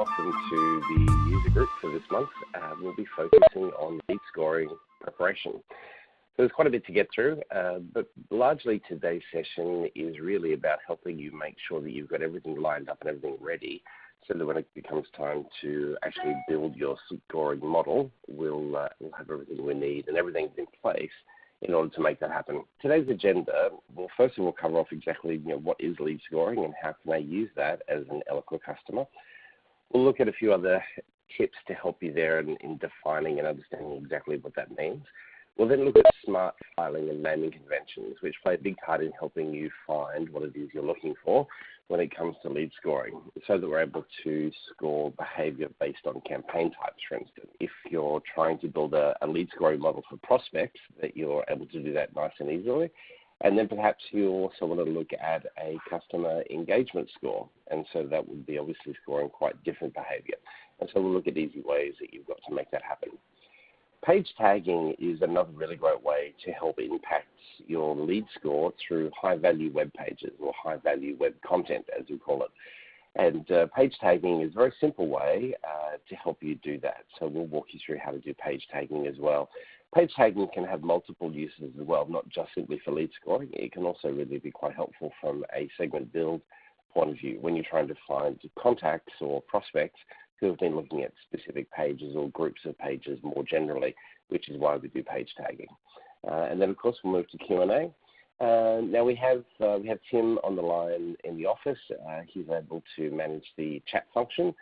welcome to the user group for this month. We'll be focusing on lead scoring preparation. So there's quite a bit to get through, but largely today's session is really about helping you make sure that you've got everything lined up and everything ready so that when it becomes time to actually build your scoring model, we'll have everything we need and everything's in place in order to make that happen. Today's agenda, well, first of all, cover off exactly what is lead scoring and how can I use that as an Eloqua customer. We'll look at a few other tips to help you there in defining and understanding exactly what that means. We'll then look at smart filing and naming conventions, which play a big part in helping you find what it is you're looking for when it comes to lead scoring, so that we're able to score behavior based on campaign types, for instance. If you're trying to build a lead scoring model for prospects, that you're able to do that nice and easily. And then perhaps you also want to look at a customer engagement score. And so that would be obviously scoring quite different behavior. And so we'll look at easy ways that you've got to make that happen. Page tagging is another really great way to help impact your lead score through high-value web pages or high-value web content, as we call it. And page tagging is a very simple way to help you do that. So we'll walk you through how to do page tagging as well. Page tagging can have multiple uses as well, not just simply for lead scoring. It can also really be quite helpful from a segment build point of view when you're trying to find contacts or prospects who have been looking at specific pages or groups of pages more generally, which is why we do page tagging. And then, of course, we'll move to Q&A. Now we have Tim on the line in the office. He's able to manage the chat function.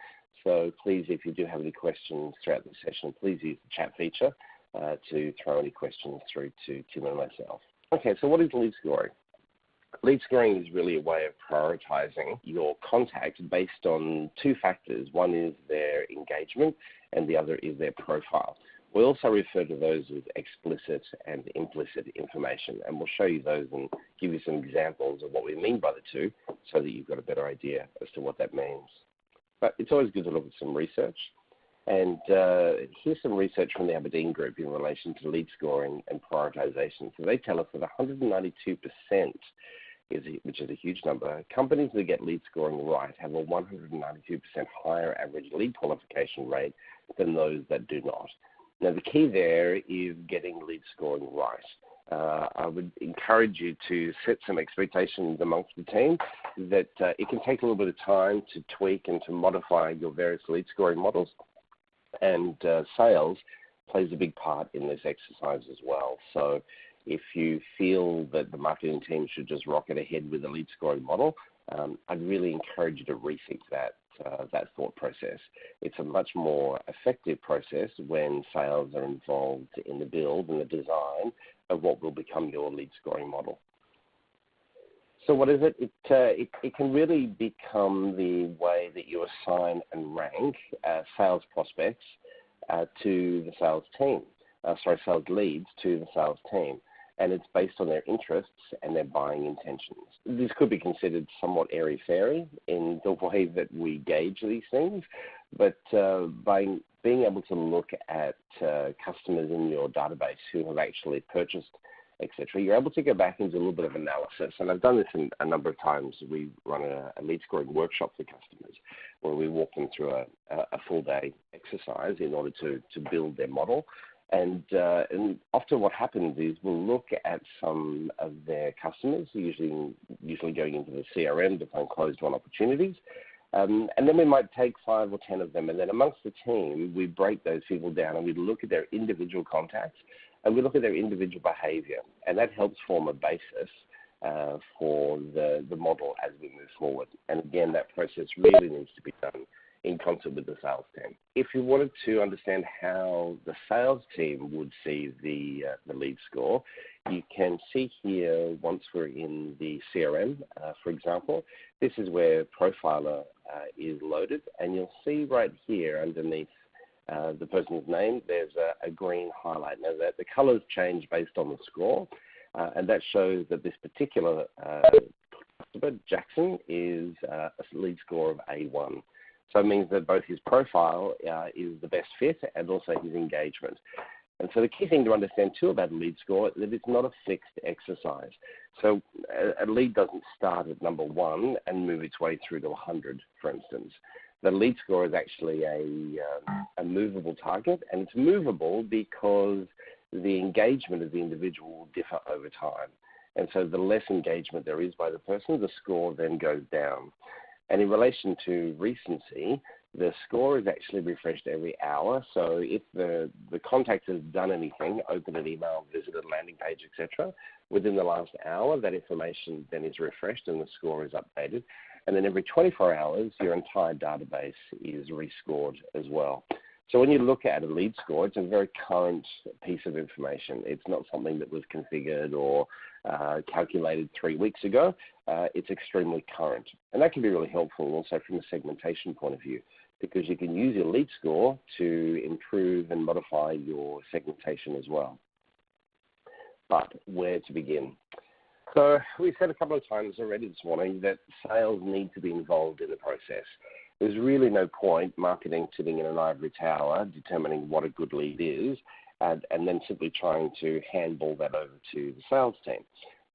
So please, if you do have any questions throughout the session, please use the chat feature to throw any questions through to Tim and myself. Okay, so what is lead scoring? Lead scoring is really a way of prioritizing your contacts based on two factors. One is their engagement and the other is their profile. We also refer to those as explicit and implicit information, and we'll show you those and give you some examples of what we mean by the two so that you've got a better idea as to what that means. But it's always good to look at some research. And here's some research from the Aberdeen Group in relation to lead scoring and prioritization. So they tell us that 192%, which is a huge number, companies that get lead scoring right have a 192% higher average lead qualification rate than those that do not. Now, the key there is getting lead scoring right. I would encourage you to set some expectations amongst the team that it can take a little bit of time to tweak and to modify your various lead scoring models. And sales plays a big part in this exercise as well. So if you feel that the marketing team should just rocket ahead with a lead scoring model, I'd really encourage you to rethink that thought process. It's a much more effective process when sales are involved in the build and the design of what will become your lead scoring model. So what is it? It can really become the way that you assign and rank sales prospects to the sales team, sales leads to the sales team. And it's based on their interests and their buying intentions. This could be considered somewhat airy-fairy in the way that we gauge these things, but by being able to look at customers in your database who have actually purchased, etc., you're able to go back and do a little bit of analysis. And I've done this a number of times. We run a lead scoring workshop for customers where we walk them through a full-day exercise in order to build their model. And often what happens is we'll look at some of their customers, usually going into the CRM to find closed-won opportunities. And then we might take 5 or 10 of them, and then amongst the team, we break those people down and we look at their individual contacts and we look at their individual behavior. And that helps form a basis for the model as we move forward. And again, that process really needs to be done in concert with the sales team. If you wanted to understand how the sales team would see the lead score, you can see here once we're in the CRM, for example, this is where Profiler is loaded, and you'll see right here underneath the person's name, there's a green highlight. Now, the colors change based on the score, and that shows that this particular customer, Jackson, is a lead score of A1. So it means that both his profile is the best fit and also his engagement. And so the key thing to understand too about a lead score is that it's not a fixed exercise. So a lead doesn't start at number 1 and move its way through to 100, for instance. The lead score is actually a movable target, and it's movable because the engagement of the individual will differ over time. And so the less engagement there is by the person, the score then goes down. And in relation to recency, the score is actually refreshed every hour. So if the contact has done anything, opened an email, visited a landing page, etc., within the last hour, that information then is refreshed and the score is updated. And then every 24 hours, your entire database is rescored as well. So when you look at a lead score, it's a very current piece of information. It's not something that was configured or calculated 3 weeks ago. It's extremely current. And that can be really helpful also from a segmentation point of view, because you can use your lead score to improve and modify your segmentation as well. But where to begin? So we said a couple of times already this morning that sales need to be involved in the process. There's really no point marketing sitting in an ivory tower determining what a good lead is and then simply trying to handball that over to the sales team,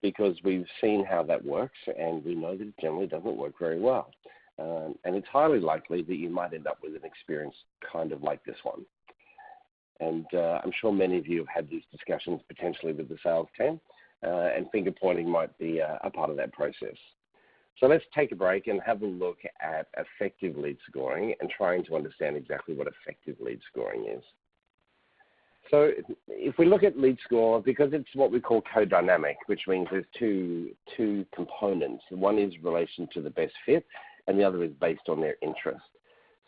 because we've seen how that works and we know that it generally doesn't work very well. And it's highly likely that you might end up with an experience kind of like this one. And I'm sure many of you have had these discussions potentially with the sales team, and finger pointing might be a part of that process. So let's take a break and have a look at effective lead scoring and trying to understand exactly what effective lead scoring is. So if we look at lead score, because it's what we call co-dynamic, which means there's two components. One is relation to the best fit, and the other is based on their interest.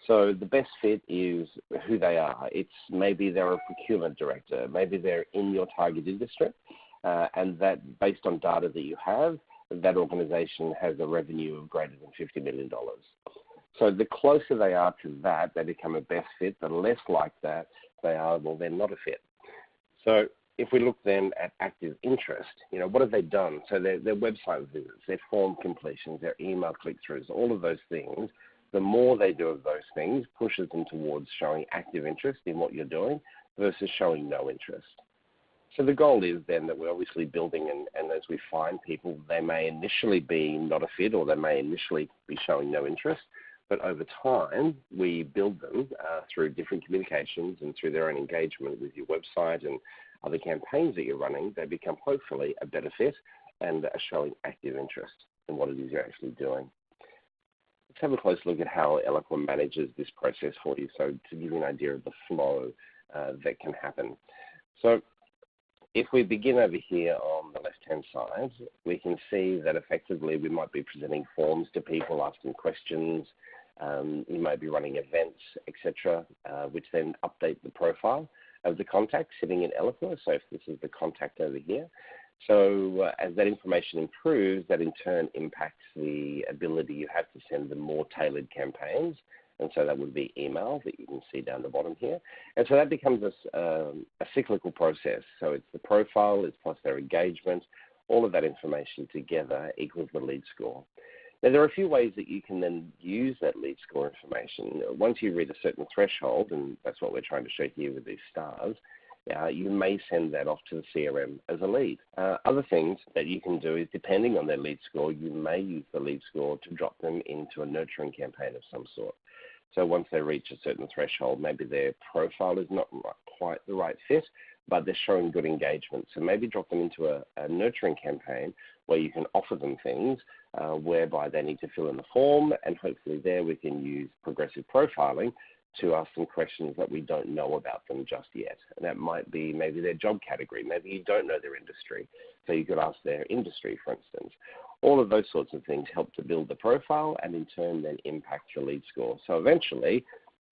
So the best fit is who they are. It's maybe they're a procurement director, maybe they're in your target industry, and that based on data that you have, that organization has a revenue of greater than $50 million. So the closer they are to that, they become a best fit. The less like that they are, well, they're not a fit. So if we look then at active interest, what have they done? So their website visits, their form completions, their email click-throughs, all of those things, the more they do of those things pushes them towards showing active interest in what you're doing versus showing no interest. So the goal is then that we're obviously building, and as we find people, they may initially be not a fit or they may initially be showing no interest, but over time we build them through different communications and through their own engagement with your website and other campaigns that you're running. They become hopefully a better fit and are showing active interest in what it is you're actually doing. Let's have a close look at how Eloqua manages this process for you, so to give you an idea of the flow that can happen. So if we begin over here on the left-hand side, we can see that effectively we might be presenting forms to people, asking questions. You might be running events, etc., which then update the profile of the contact sitting in Eloqua. So if this is the contact over here. So as that information improves, that in turn impacts the ability you have to send them more tailored campaigns. And so that would be email that you can see down the bottom here. And so that becomes a cyclical process. So it's the profile, it's plus their engagement, all of that information together equals the lead score. Now, there are a few ways that you can then use that lead score information. Once you reach a certain threshold, and that's what we're trying to show here with these stars, you may send that off to the CRM as a lead. Other things that you can do is, depending on their lead score, you may use the lead score to drop them into a nurturing campaign of some sort. So once they reach a certain threshold, maybe their profile is not quite the right fit, but they're showing good engagement. So maybe drop them into a nurturing campaign where you can offer them things whereby they need to fill in the form, and hopefully there we can use progressive profiling to ask some questions that we don't know about them just yet. And that might be maybe their job category. Maybe you don't know their industry, so you could ask their industry, for instance. All of those sorts of things help to build the profile and in turn then impact your lead score. So eventually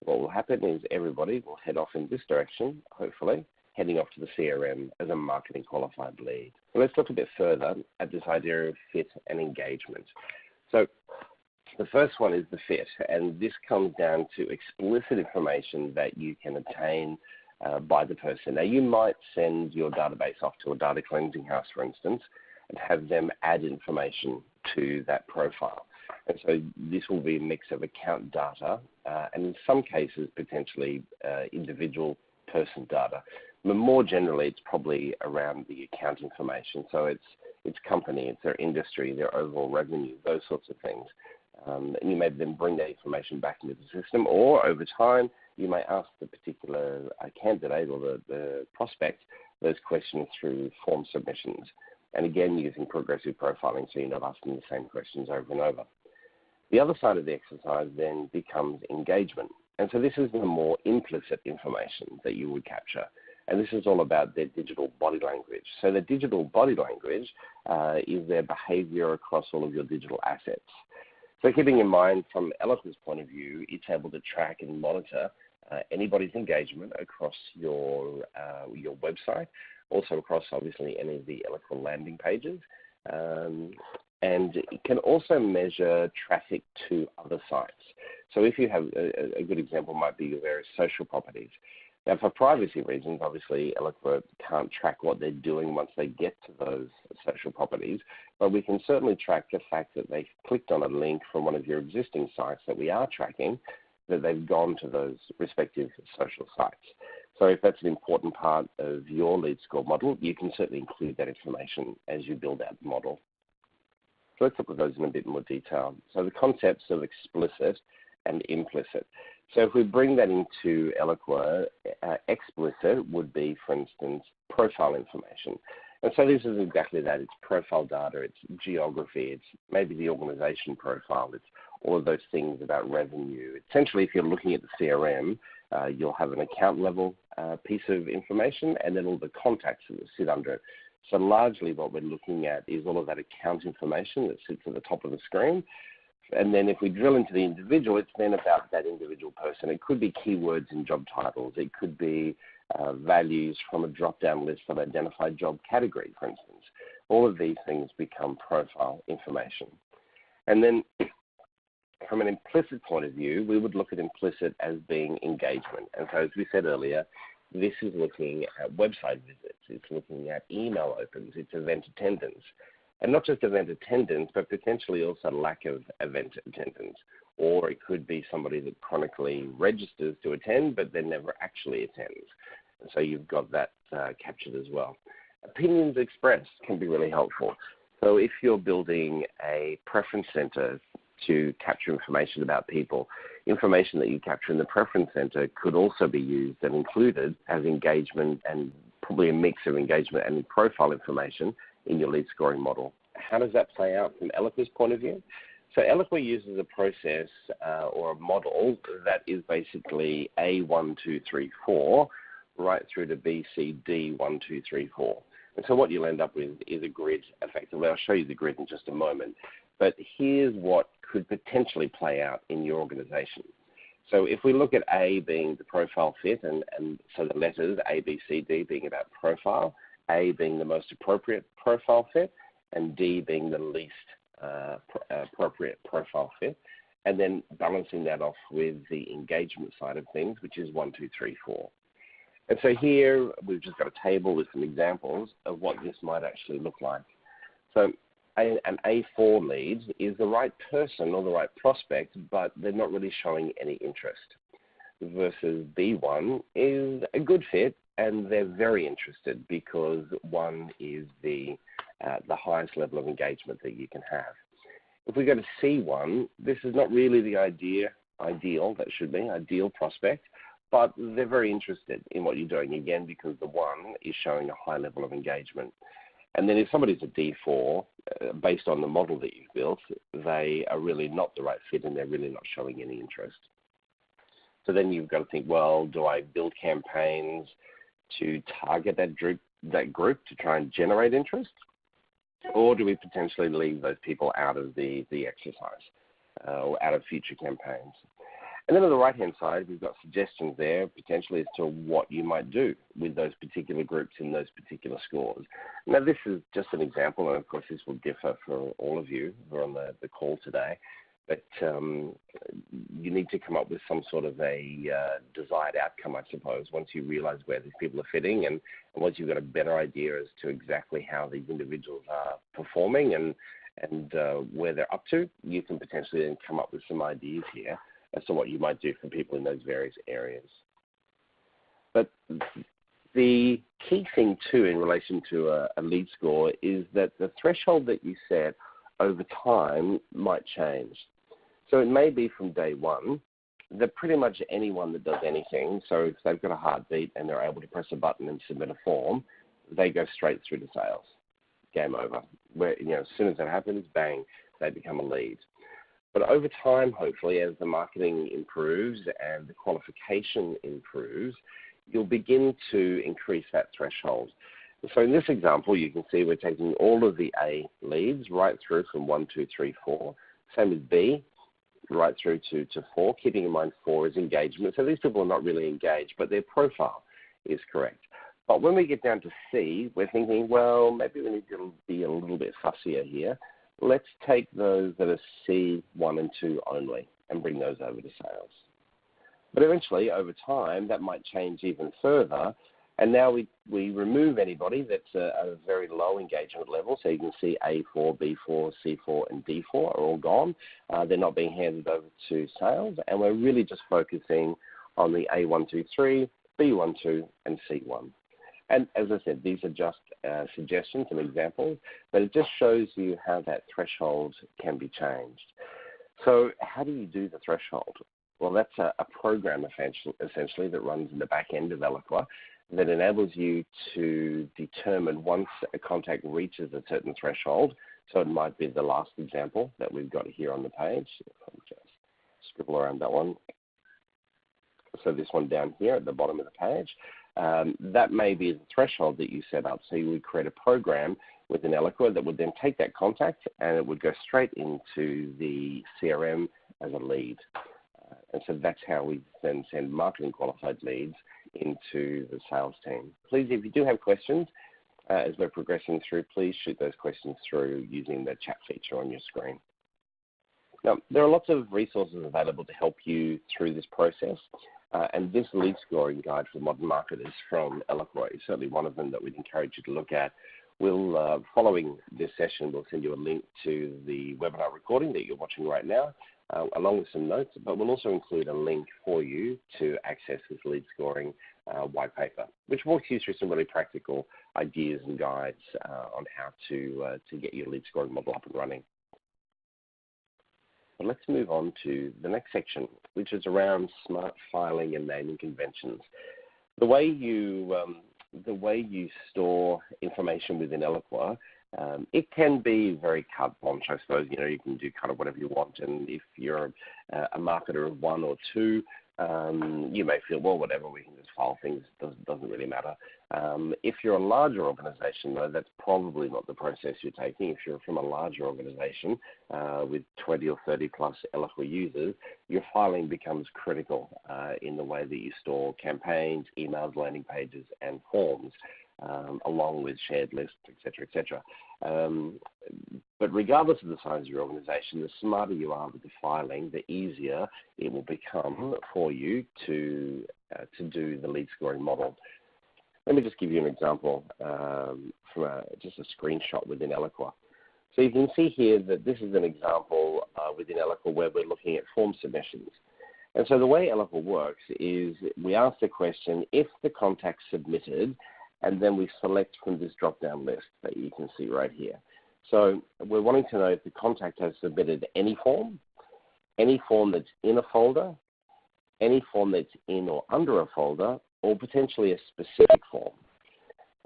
what will happen is everybody will head off in this direction, hopefully, heading off to the CRM as a marketing qualified lead. So let's look a bit further at this idea of fit and engagement. So the first one is the fit, and this comes down to explicit information that you can obtain by the person. Now, you might send your database off to a data cleansing house, for instance, and have them add information to that profile. And so this will be a mix of account data and in some cases potentially individual person data. But more generally, it's probably around the account information. So it's company, it's their industry, their overall revenue, those sorts of things. And you may then bring that information back into the system, or over time, you may ask the particular candidate or the prospect those questions through form submissions. And again, using progressive profiling, so you're not asking the same questions over and over. The other side of the exercise then becomes engagement. And so this is the more implicit information that you would capture. And this is all about their digital body language. So the digital body language is their behavior across all of your digital assets. So keeping in mind, from Eloqua's point of view, it's able to track and monitor anybody's engagement across your website, also across, obviously, any of the Eloqua landing pages. And it can also measure traffic to other sites. So if you have a good example might be your various social properties. Now, for privacy reasons, obviously, Eloqua can't track what they're doing once they get to those social properties, but we can certainly track the fact that they've clicked on a link from one of your existing sites that we are tracking, that they've gone to those respective social sites. So if that's an important part of your lead score model, you can certainly include that information as you build out the model. So let's look at those in a bit more detail. So the concepts of explicit and implicit. So if we bring that into Eloqua, explicit would be, for instance, profile information. And so this is exactly that. It's profile data, it's geography, it's maybe the organization profile, it's all of those things about revenue. Essentially, if you're looking at the CRM, you'll have an account level piece of information and then all the contacts that sit under it. So largely what we're looking at is all of that account information that sits at the top of the screen. And then if we drill into the individual, it's then about that individual person. It could be keywords in job titles. It could be values from a drop-down list of identified job category, for instance. All of these things become profile information. And then from an implicit point of view, we would look at implicit as being engagement. And so as we said earlier, this is looking at website visits. It's looking at email opens. It's event attendance. And not just event attendance, but potentially also lack of event attendance. Or it could be somebody that chronically registers to attend, but then never actually attends. And so you've got that captured as well. Opinions expressed can be really helpful. So if you're building a preference center to capture information about people, information that you capture in the preference center could also be used and included as engagement, and probably a mix of engagement and profile information in your lead scoring model. How does that play out from Eloqua's point of view? So Eloqua uses a process or a model that is basically A, 1, 2, 3, 4, right through to B, C, D, 1, 2, 3, 4. And so what you'll end up with is a grid, effectively. I'll show you the grid in just a moment. But here's what could potentially play out in your organization. So if we look at A being the profile fit, and so the letters A, B, C, D being about profile, A being the most appropriate profile fit, and D being the least appropriate profile fit, and then balancing that off with the engagement side of things, which is 1, 2, 3, 4. And so here we've just got a table with some examples of what this might actually look like. So an A4 lead is the right person or the right prospect, but they're not really showing any interest, versus B1 is a good fit, and they're very interested because 1 is the highest level of engagement that you can have. If we go to C1, this is not really the ideal prospect, but they're very interested in what you're doing, again, because the 1 is showing a high level of engagement. And then if somebody's a D4, based on the model that you've built, they are really not the right fit and they're really not showing any interest. So then you've got to think, well, do I build campaigns to target that group to try and generate interest? Or do we potentially leave those people out of the exercise or out of future campaigns? And then on the right-hand side, we've got suggestions there potentially as to what you might do with those particular groups in those particular scores. Now, this is just an example, and of course this will differ for all of you who are on the call today, but you need to come up with some sort of a desired outcome, I suppose, once you realize where these people are fitting, and once you've got a better idea as to exactly how these individuals are performing and where they're up to, you can potentially then come up with some ideas here as to what you might do for people in those various areas. But the key thing, too, in relation to a lead score is that the threshold that you set over time might change. So it may be from day one that pretty much anyone that does anything, so if they've got a heartbeat and they're able to press a button and submit a form, they go straight through to sales. Game over. Where, as soon as that happens, bang, they become a lead. But over time, hopefully, as the marketing improves and the qualification improves, you'll begin to increase that threshold. So in this example, you can see we're taking all of the A leads right through from 1, 2, 3, 4. Same as B, right through to 4, keeping in mind 4 is engagement. So these people are not really engaged, but their profile is correct. But when we get down to C, we're thinking, well, maybe we need to be a little bit fussier here. Let's take those that are C, 1, and 2 only and bring those over to sales. But eventually, over time, that might change even further. And now we remove anybody that's a very low engagement level. So you can see A4, B4, C4, and D4 are all gone. They're not being handed over to sales. And we're really just focusing on the A1, 2, 3, B1, 2, and C1. And as I said, these are just suggestions and examples, but it just shows you how that threshold can be changed. So how do you do the threshold? Well, that's a program essentially that runs in the back end of Eloqua that enables you to determine once a contact reaches a certain threshold. So it might be the last example that we've got here on the page. I'll just scribble around that one. So this one down here at the bottom of the page, that may be the threshold that you set up. So you would create a program within Eloqua that would then take that contact and it would go straight into the CRM as a lead. And so that's how we then send marketing qualified leads into the sales team. Please, if you do have questions as we're progressing through, please shoot those questions through using the chat feature on your screen. Now, there are lots of resources available to help you through this process. And this lead scoring guide for modern marketers from Eloqua is certainly one of them that we'd encourage you to look at. We'll, following this session, we'll send you a link to the webinar recording that you're watching right now, along with some notes, but we'll also include a link for you to access this lead scoring white paper, which walks you through some really practical ideas and guides on how to get your lead scoring model up and running. But let's move on to the next section, which is around smart filing and naming conventions. The way you store information within Eloqua, it can be very carte blanche, I suppose. You can do kind of whatever you want. And if you're a marketer of 1 or 2, you may feel, well, whatever, we can just file things, doesn't really matter. If you're a larger organization, though, that's probably not the process you're taking. If you're from a larger organization with 20 or 30 plus Eloqua users, your filing becomes critical in the way that you store campaigns, emails, landing pages, and forms, along with shared lists, et cetera, et cetera. But regardless of the size of your organization, the smarter you are with the filing, the easier it will become for you to do the lead scoring model. Let me just give you an example from just a screenshot within Eloqua. So you can see here that this is an example within Eloqua where we're looking at form submissions. And so the way Eloqua works is we ask the question, if the contact submitted, and then we select from this drop-down list that you can see right here. So we're wanting to know if the contact has submitted any form that's in a folder, any form that's in or under a folder, or potentially a specific form.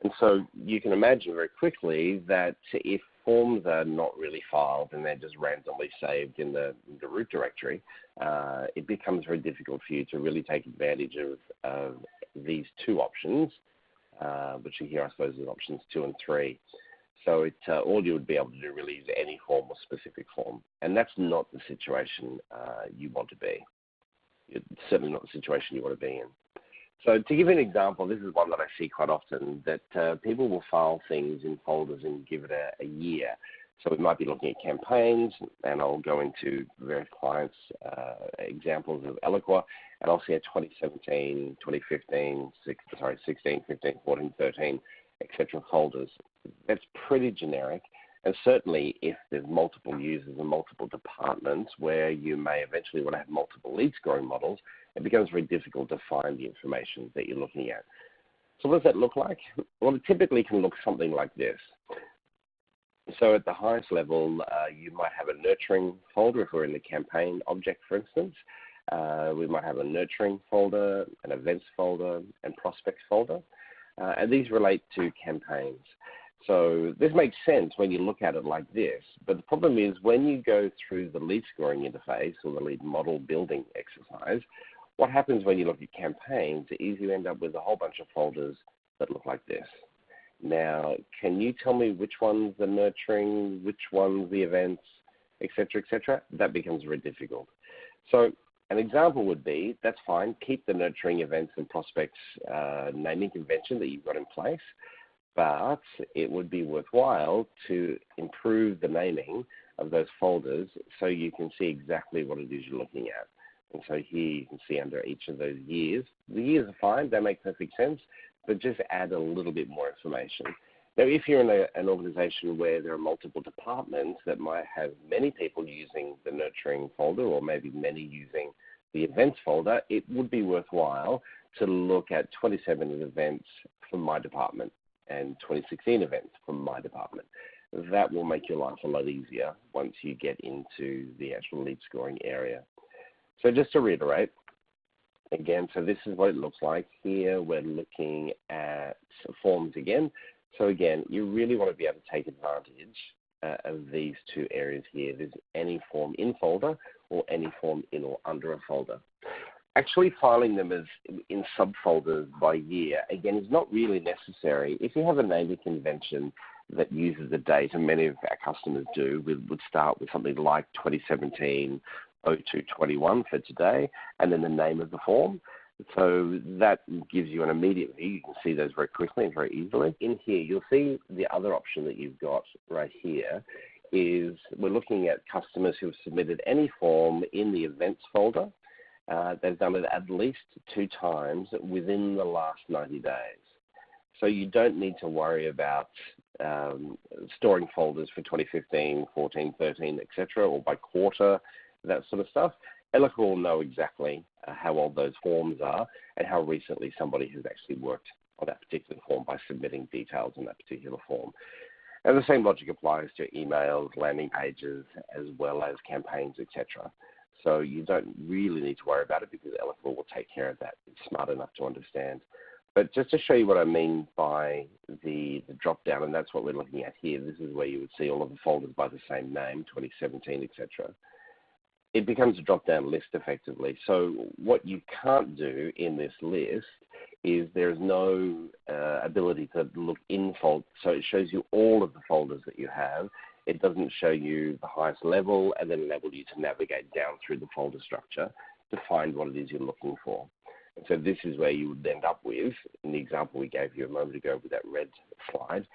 And so you can imagine very quickly that if forms are not really filed and they're just randomly saved in the root directory, it becomes very difficult for you to really take advantage of these two options, which are here, I suppose, is options 2 and 3. So all you would be able to do really is any form or specific form. And that's not the situation you want to be. It's certainly not the situation you want to be in. So to give you an example, this is one that I see quite often, that people will file things in folders and give it a year. So we might be looking at campaigns, and I'll go into various clients' examples of Eloqua, and I'll see a 2017, 2015, 16, 15, 14, 13, etc. folders. That's pretty generic. And certainly if there's multiple users and multiple departments where you may eventually want to have multiple lead scoring models, it becomes very difficult to find the information that you're looking at. So what does that look like? Well, it typically can look something like this. So at the highest level, you might have a nurturing folder if we're in the campaign object, for instance. We might have a nurturing folder, an events folder, and prospects folder. And these relate to campaigns. So this makes sense when you look at it like this, but the problem is when you go through the lead scoring interface or the lead model building exercise, what happens when you look at campaigns is you end up with a whole bunch of folders that look like this. Now, can you tell me which one's the nurturing, which one's the events, et cetera, That becomes very difficult. So an example would be, that's fine, keep the nurturing events and prospects naming convention that you've got in place, but it would be worthwhile to improve the naming of those folders so you can see exactly what it is you're looking at. And so here you can see under each of those years. The years are fine, they make perfect sense, but just add a little bit more information. Now, if you're in an organization where there are multiple departments that might have many people using the nurturing folder or maybe many using the events folder, it would be worthwhile to look at 2017 events from my department and 2016 events from my department. That will make your life a lot easier once you get into the actual lead scoring area. So just to reiterate, again, so this is what it looks like. Here we're looking at forms again. So again, you really want to be able to take advantage of these two areas here. There's any form in folder or any form in or under a folder. Actually filing them as in subfolders by year, again, is not really necessary. If you have a naming convention that uses the date, and many of our customers do, we would start with something like 2017 0221 for today, and then the name of the form. So that gives you an immediate view. You can see those very quickly and very easily. In here, you'll see the other option that you've got right here is we're looking at customers who have submitted any form in the events folder. They've done it at least 2 times within the last 90 days. So you don't need to worry about storing folders for 2015, 14, 13, etc., or by quarter, that sort of stuff. Eloqua will know exactly how old those forms are and how recently somebody has actually worked on that particular form by submitting details in that particular form. And the same logic applies to emails, landing pages, as well as campaigns, etc. So you don't really need to worry about it because Eloqua will take care of that. It's smart enough to understand. But just to show you what I mean by the drop-down, and that's what we're looking at here, this is where you would see all of the folders by the same name, 2017, etc. It becomes a drop-down list effectively. So what you can't do in this list is there's no ability to look in fold. So it shows you all of the folders that you have. It doesn't show you the highest level and then enable you to navigate down through the folder structure to find what it is you're looking for. And so this is where you would end up with, in the example we gave you a moment ago with that red slide,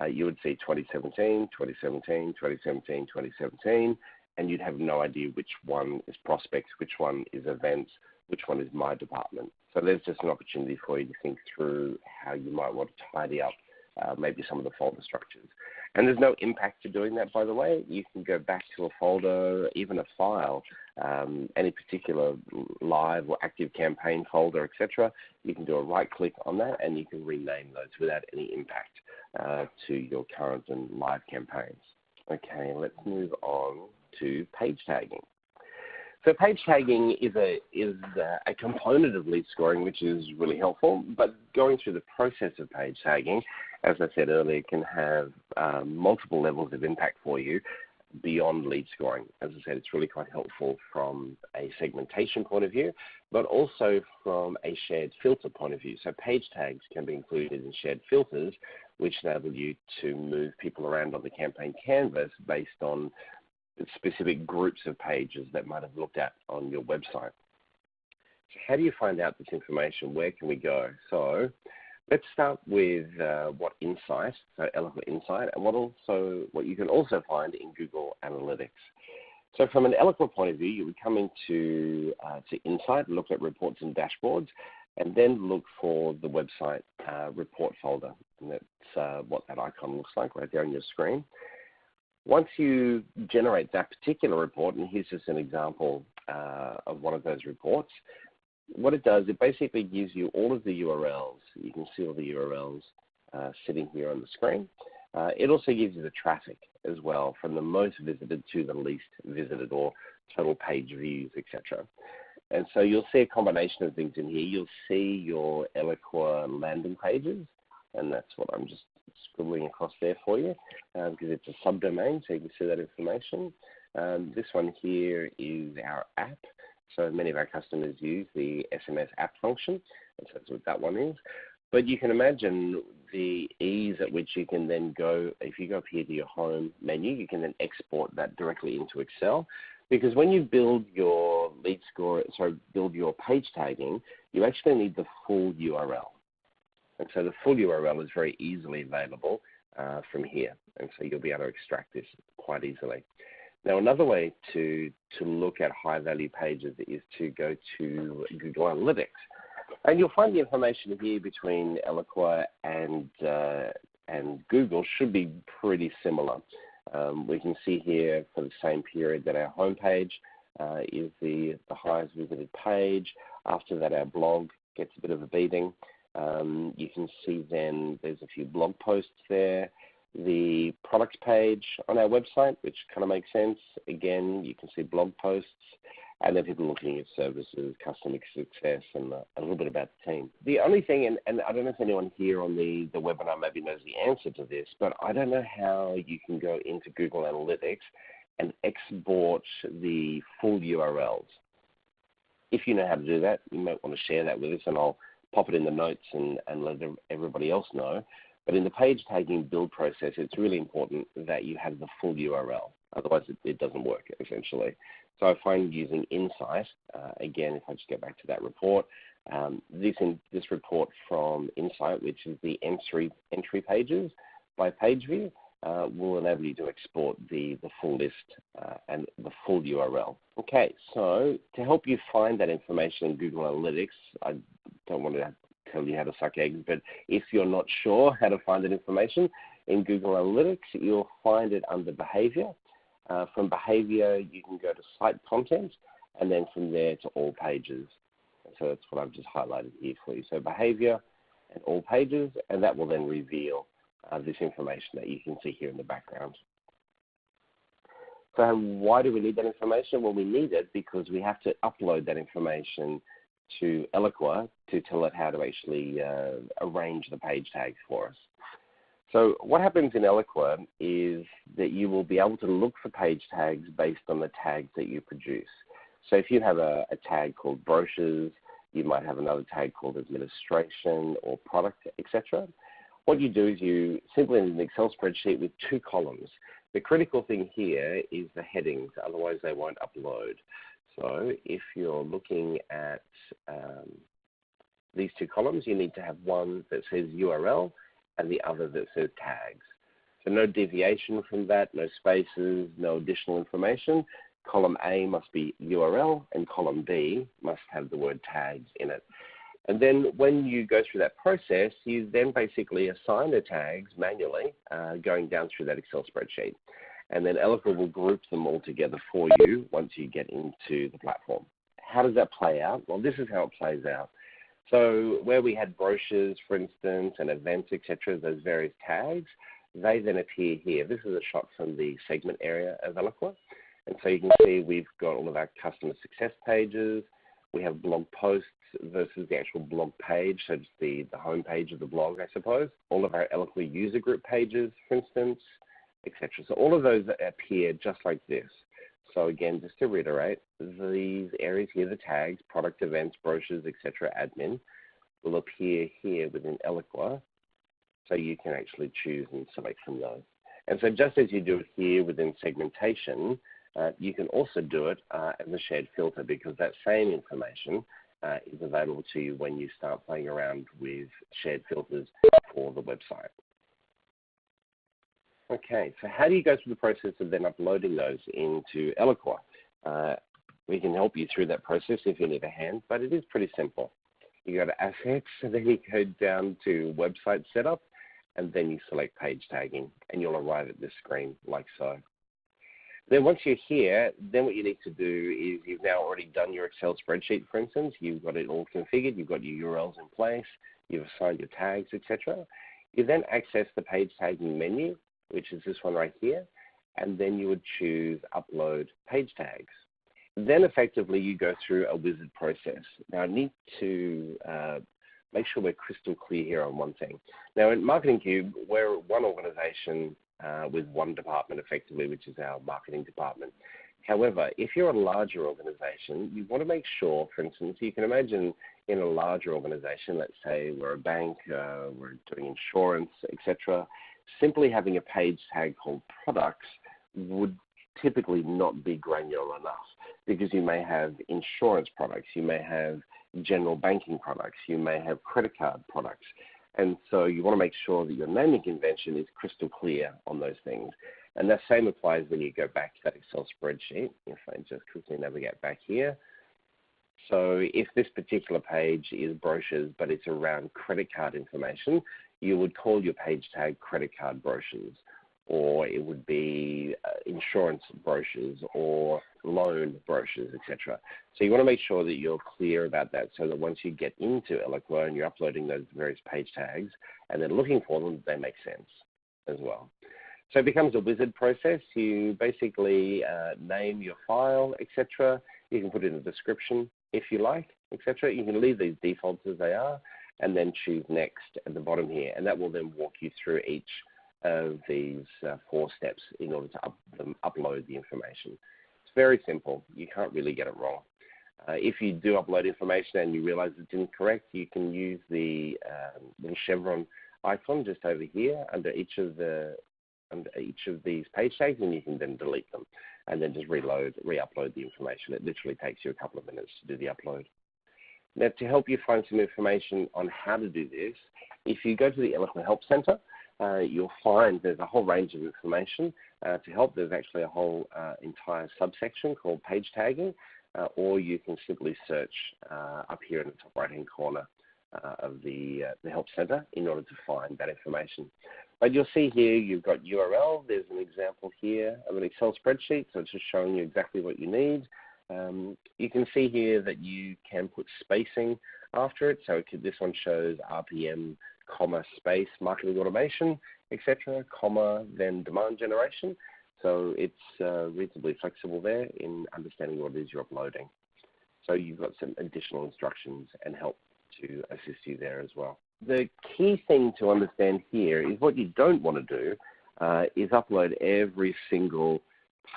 you would see 2017, 2017, 2017, 2017, and you'd have no idea which one is prospects, which one is events, which one is my department. So there's just an opportunity for you to think through how you might want to tidy up maybe some of the folder structures. And there's no impact to doing that, by the way. You can go back to a folder, even a file, any particular live or active campaign folder, etc. You can do a right-click on that, and you can rename those without any impact to your current and live campaigns. Okay, let's move on to page tagging. So page tagging is a component of lead scoring, which is really helpful, but going through the process of page tagging, as I said earlier, can have multiple levels of impact for you beyond lead scoring. As I said, it's really quite helpful from a segmentation point of view, but also from a shared filter point of view. So page tags can be included in shared filters, which enable you to move people around on the campaign canvas based on specific groups of pages that might have looked at on your website. So how do you find out this information? Where can we go? So let's start with what Insight, so Eloqua Insight, and what you can also find in Google Analytics. So from an Eloqua point of view, you would come into to Insight, look at reports and dashboards, and then look for the website report folder. And that's what that icon looks like right there on your screen. Once you generate that particular report, and here's just an example of one of those reports, what it does, it basically gives you all of the URLs. You can see all the URLs sitting here on the screen. It also gives you the traffic as well, from the most visited to the least visited, or total page views, etc. And so you'll see a combination of things in here. You'll see your Eloqua landing pages, and that's what I'm just scribbling across there for you, because it's a subdomain, so you can see that information. This one here is our app. So many of our customers use the SMS app function, and so that's what that one is. But you can imagine the ease at which you can then go, if you go up here to your home menu, you can then export that directly into Excel. Because when you build your build your page tagging, you actually need the full URL. And so the full URL is very easily available from here. And so you'll be able to extract this quite easily. Now, another way to look at high-value pages is to go to Google Analytics. And you'll find the information here between Eloqua and Google should be pretty similar. We can see here for the same period that our homepage is the highest visited page. After that, our blog gets a bit of a beating. You can see then there's a few blog posts there. The products page on our website, which kind of makes sense. Again, you can see blog posts, and then people looking at services, customer success, and a little bit about the team. The only thing, and I don't know if anyone here on the webinar maybe knows the answer to this, but I don't know how you can go into Google Analytics and export the full URLs. If you know how to do that, you might want to share that with us, and I'll pop it in the notes and let everybody else know. But in the page tagging build process, it's really important that you have the full URL. Otherwise, it doesn't work, essentially. So I find using Insight, again, if I just go back to that report, this report from Insight, which is the entry pages by page view, will enable you to export the full list and the full URL. Okay, so to help you find that information in Google Analytics, I don't want to tell you how to suck eggs, but if you're not sure how to find that information in Google Analytics, you'll find it under Behavior. From Behavior, you can go to Site Content, and then from there to All Pages. So that's what I've just highlighted here for you. So Behavior and All Pages, and that will then reveal this information that you can see here in the background. So why do we need that information? Well, we need it because we have to upload that information to Eloqua to tell it how to actually arrange the page tags for us. So what happens in Eloqua is that you will be able to look for page tags based on the tags that you produce. So if you have a tag called brochures, you might have another tag called administration or product, etc. What you do is you simply in an Excel spreadsheet with two columns. The critical thing here is the headings, otherwise they won't upload. So if you're looking at these two columns, you need to have one that says URL and the other that says tags. So no deviation from that, no spaces, no additional information. Column A must be URL and column B must have the word tags in it. And then when you go through that process, you then basically assign the tags manually going down through that Excel spreadsheet. And then Eloqua will group them all together for you once you get into the platform. How does that play out? Well, this is how it plays out. So where we had brochures, for instance, and events, etc., those various tags, they then appear here. This is a shot from the segment area of Eloqua. And so you can see we've got all of our customer success pages. We have blog posts versus the actual blog page, so just the home page of the blog, I suppose. All of our Eloqua user group pages, for instance, etc. So all of those appear just like this. So again, just to reiterate, these areas here, the tags, product events, brochures, etc., admin, will appear here within Eloqua, so you can actually choose and select from those. And so just as you do it here within segmentation, you can also do it as a shared filter, because that same information is available to you when you start playing around with shared filters for the website. Okay, so how do you go through the process of then uploading those into Eloqua? We can help you through that process if you need a hand, but it is pretty simple. You go to Assets, and then you go down to Website Setup, and then you select Page Tagging, and you'll arrive at this screen like so. Then once you're here, then what you need to do is you've now already done your Excel spreadsheet, for instance. You've got it all configured. You've got your URLs in place. You've assigned your tags, etc. You then access the page tagging menu which is this one right here, and then you would choose Upload Page Tags. Then effectively you go through a wizard process. Now I need to make sure we're crystal clear here on one thing. Now in Marketing Cube, we're one organization with one department effectively, which is our marketing department. However, if you're a larger organization, you want to make sure, for instance, you can imagine in a larger organization, let's say we're a bank, we're doing insurance, etc., simply having a page tag called products would typically not be granular enough, because you may have insurance products, you may have general banking products, you may have credit card products. And so you want to make sure that your naming convention is crystal clear on those things. And the same applies when you go back to that Excel spreadsheet. If I just quickly navigate back here. So if this particular page is brochures, but it's around credit card information, you would call your page tag credit card brochures, or it would be insurance brochures or loan brochures, etc. So you want to make sure that you're clear about that, so that once you get into Eloqua and you're uploading those various page tags and then looking for them, they make sense as well. So it becomes a wizard process. You basically name your file, etc. You can put in a description if you like, etc. You can leave these defaults as they are and then choose next at the bottom here, and that will then walk you through each of these 4 steps in order to upload the information. It's very simple. You can't really get it wrong. If you do upload information and you realize it's incorrect, you can use the little chevron icon just over here under each of these page tags, and you can then delete them and then just re-upload the information. It literally takes you a couple of minutes to do the upload. Now, to help you find some information on how to do this, if you go to the Eloqua Help Center, you'll find there's a whole range of information to help. There's actually a whole entire subsection called page tagging, or you can simply search up here in the top right-hand corner of the Help Center in order to find that information. But you'll see here you've got URL. There's an example here of an Excel spreadsheet, so it's just showing you exactly what you need. You can see here that you can put spacing after it. So this one shows RPM, comma, space, marketing automation, etc., comma, then demand generation. So it's reasonably flexible there in understanding what it is you're uploading. So you've got some additional instructions and help to assist you there as well. The key thing to understand here is what you don't want to do is upload every single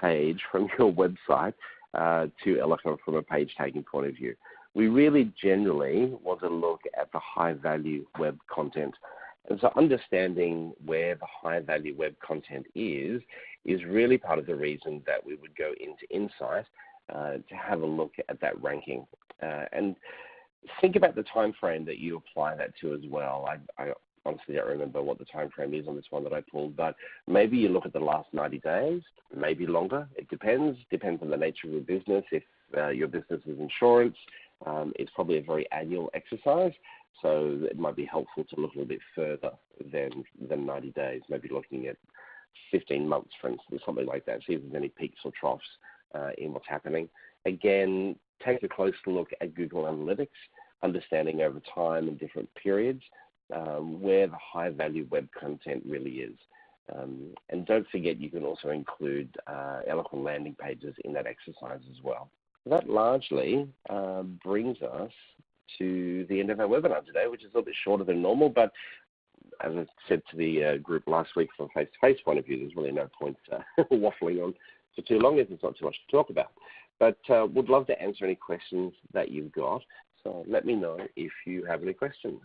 page from your website to Eloqua from a page tagging point of view. We really generally want to look at the high value web content. And so understanding where the high value web content is really part of the reason that we would go into Insight to have a look at that ranking. And think about the time frame that you apply that to as well. I honestly don't remember what the time frame is on this one that I pulled, but maybe you look at the last 90 days, maybe longer. It depends on the nature of your business. If your business is insurance, it's probably a very annual exercise, so it might be helpful to look a little bit further than 90 days, maybe looking at 15 months, for instance, something like that, see if there's any peaks or troughs in what's happening. Again, take a close look at Google Analytics, understanding over time and different periods where the high-value web content really is. And don't forget, you can also include Eloqua landing pages in that exercise as well. That largely brings us to the end of our webinar today, which is a little bit shorter than normal, but as I said to the group last week from a face-to-face point of view, there's really no point waffling on for too long if there's not too much to talk about. But would love to answer any questions that you've got, so let me know if you have any questions.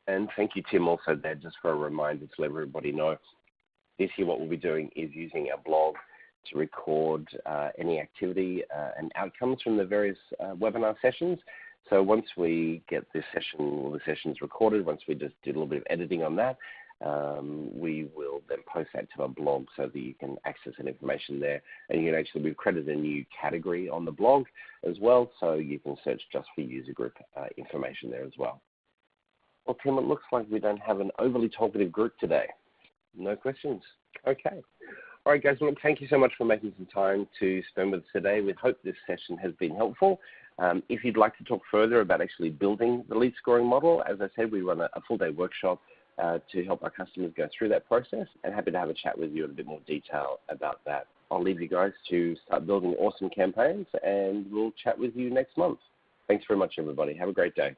And thank you, Tim, also there, just for a reminder to let everybody know. This year what we'll be doing is using our blog to record any activity and outcomes from the various webinar sessions. So once we get this session or the sessions recorded, once we just do a little bit of editing on that, we will then post that to our blog so that you can access that information there. And you can actually, we've created a new category on the blog as well, so you can search just for user group information there as well. Well, Tim, it looks like we don't have an overly talkative group today. No questions? Okay. All right, guys, well, thank you so much for making some time to spend with us today. We hope this session has been helpful. If you'd like to talk further about actually building the lead scoring model, as I said, we run a full-day workshop to help our customers go through that process, and happy to have a chat with you in a bit more detail about that. I'll leave you guys to start building awesome campaigns, and we'll chat with you next month. Thanks very much, everybody. Have a great day.